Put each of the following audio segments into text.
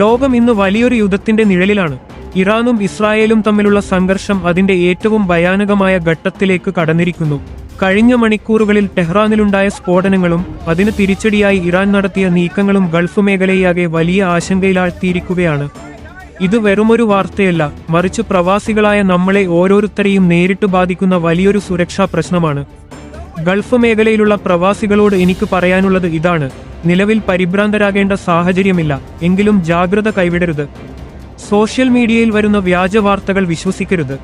ലോകം ഇന്ന് വലിയൊരു യുദ്ധത്തിന്റെ നിഴലിലാണ്. ഇറാനും ഇസ്രായേലും തമ്മിലുള്ള സംഘർഷം അതിന്റെ ഏറ്റവും ഭയാനകമായ ഘട്ടത്തിലേക്ക് കടന്നിരിക്കുന്നു. കഴിഞ്ഞ മണിക്കൂറുകളിൽ ടെഹ്റാനിലുണ്ടായ സ്ഫോടനങ്ങളും അതിന് തിരിച്ചടിയായി ഇറാൻ നടത്തിയ നീക്കങ്ങളും ഗൾഫ് മേഖലയാകെ വലിയ ആശങ്കയിലാഴ്ത്തിയിരിക്കുകയാണ്. ഇത് വെറുമൊരു വാർത്തയല്ല, മറിച്ച് പ്രവാസികളായ നമ്മളെ ഓരോരുത്തരെയും നേരിട്ട് ബാധിക്കുന്ന വലിയൊരു സുരക്ഷാ പ്രശ്നമാണ്. ഗൾഫ് മേഖലയിലുള്ള പ്രവാസികളോട് എനിക്ക് പറയാനുള്ളത് ഇതാണ്: നിലവിൽ പരിഭ്രാന്തരാകേണ്ട സാഹചര്യമില്ല, എങ്കിലും ജാഗ്രത കൈവിടരുത്. സോഷ്യൽ മീഡിയയിൽ വരുന്ന വ്യാജ വാർത്തകൾ വിശ്വസിക്കരുത്.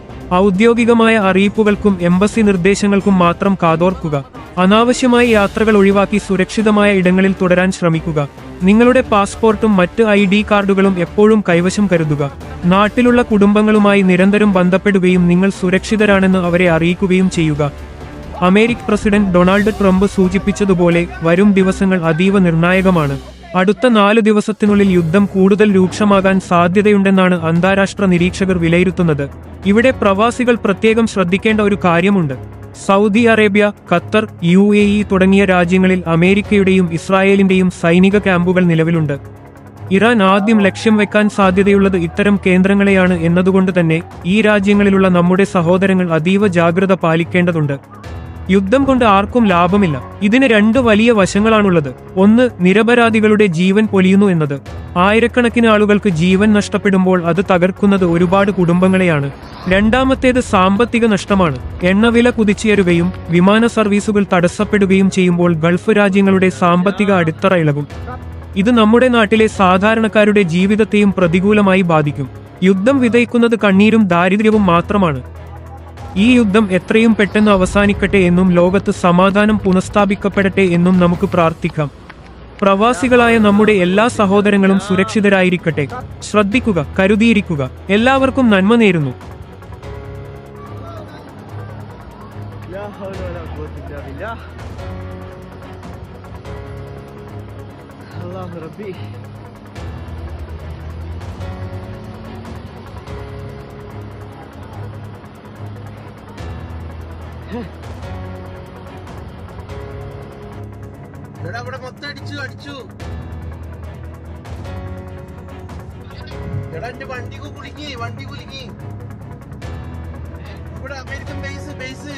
ഔദ്യോഗികമായ അറിയിപ്പുകൾക്കും എംബസി നിർദ്ദേശങ്ങൾക്കും മാത്രം കാതോർക്കുക. അനാവശ്യമായ യാത്രകൾ ഒഴിവാക്കി സുരക്ഷിതമായ ഇടങ്ങളിൽ തുടരാൻ ശ്രമിക്കുക. നിങ്ങളുടെ പാസ്പോർട്ടും മറ്റ് ID കാർഡുകളും എപ്പോഴും കൈവശം കരുതുക. നാട്ടിലുള്ള കുടുംബങ്ങളുമായി നിരന്തരം ബന്ധപ്പെടുകയും നിങ്ങൾ സുരക്ഷിതരാണെന്ന് അവരെ അറിയിക്കുകയും ചെയ്യുക. അമേരിക്കൻ പ്രസിഡന്റ് ഡൊണാൾഡ് ട്രംപ് സൂചിപ്പിച്ചതുപോലെ വരും ദിവസങ്ങൾ അതീവ നിർണായകമാണ്. അടുത്ത 4 ദിവസത്തിനുള്ളിൽ യുദ്ധം കൂടുതൽ രൂക്ഷമാകാൻ സാധ്യതയുണ്ടെന്നാണ് അന്താരാഷ്ട്ര നിരീക്ഷകർ വിലയിരുത്തുന്നത്. ഇവിടെ പ്രവാസികൾ പ്രത്യേകം ശ്രദ്ധിക്കേണ്ട ഒരു കാര്യമുണ്ട്. സൗദി അറേബ്യ, ഖത്തർ, UAE തുടങ്ങിയ രാജ്യങ്ങളിൽ അമേരിക്കയുടെയും ഇസ്രായേലിന്റെയും സൈനിക ക്യാമ്പുകൾ നിലവിലുണ്ട്. ഇറാൻ ആദ്യം ലക്ഷ്യം വെക്കാൻ സാധ്യതയുള്ളത് ഇത്തരം കേന്ദ്രങ്ങളെയാണ് എന്നതുകൊണ്ട് തന്നെ ഈ രാജ്യങ്ങളിലുള്ള നമ്മുടെ സഹോദരങ്ങൾ അതീവ ജാഗ്രത പാലിക്കേണ്ടതുണ്ട്. യുദ്ധം കൊണ്ട് ആർക്കും ലാഭമില്ല. ഇതിന് 2 വലിയ വശങ്ങളാണുള്ളത്. ഒന്ന്, നിരപരാധികളുടെ ജീവൻ പൊലിയുന്നു എന്നത്. ആയിരക്കണക്കിന് ആളുകൾക്ക് ജീവൻ നഷ്ടപ്പെടുമ്പോൾ അത് തകർക്കുന്നത് ഒരുപാട് കുടുംബങ്ങളെയാണ്. രണ്ടാമത്തേത് സാമ്പത്തിക നഷ്ടമാണ്. എണ്ണവില കുതിച്ചുയരുകയും വിമാന സർവീസുകൾ തടസ്സപ്പെടുകയും ചെയ്യുമ്പോൾ ഗൾഫ് രാജ്യങ്ങളുടെ സാമ്പത്തിക അടിത്തറ ഇളകും. ഇത് നമ്മുടെ നാട്ടിലെ സാധാരണക്കാരുടെ ജീവിതത്തെയും പ്രതികൂലമായി ബാധിക്കും. യുദ്ധം വിതയ്ക്കുന്നത് കണ്ണീരും ദാരിദ്ര്യവും മാത്രമാണ്. ഈ യുദ്ധം എത്രയും പെട്ടെന്ന് അവസാനിക്കട്ടെ എന്നും ലോകത്ത് സമാധാനം പുനഃസ്ഥാപിക്കപ്പെടട്ടെ എന്നും നമുക്ക് പ്രാർത്ഥിക്കാം. പ്രവാസികളായ നമ്മുടെ എല്ലാ സഹോദരങ്ങളും സുരക്ഷിതരായിരിക്കട്ടെ. ശ്രദ്ധിക്കുക, കരുതിയിരിക്കുക. എല്ലാവർക്കും നന്മ നേരുന്നു. ഇവിടെ മൊത്തം അടിച്ചു എടാ, എന്റെ വണ്ടി കുലുങ്ങി. ഇവിടെ അമേരിക്കൻ ബേസ്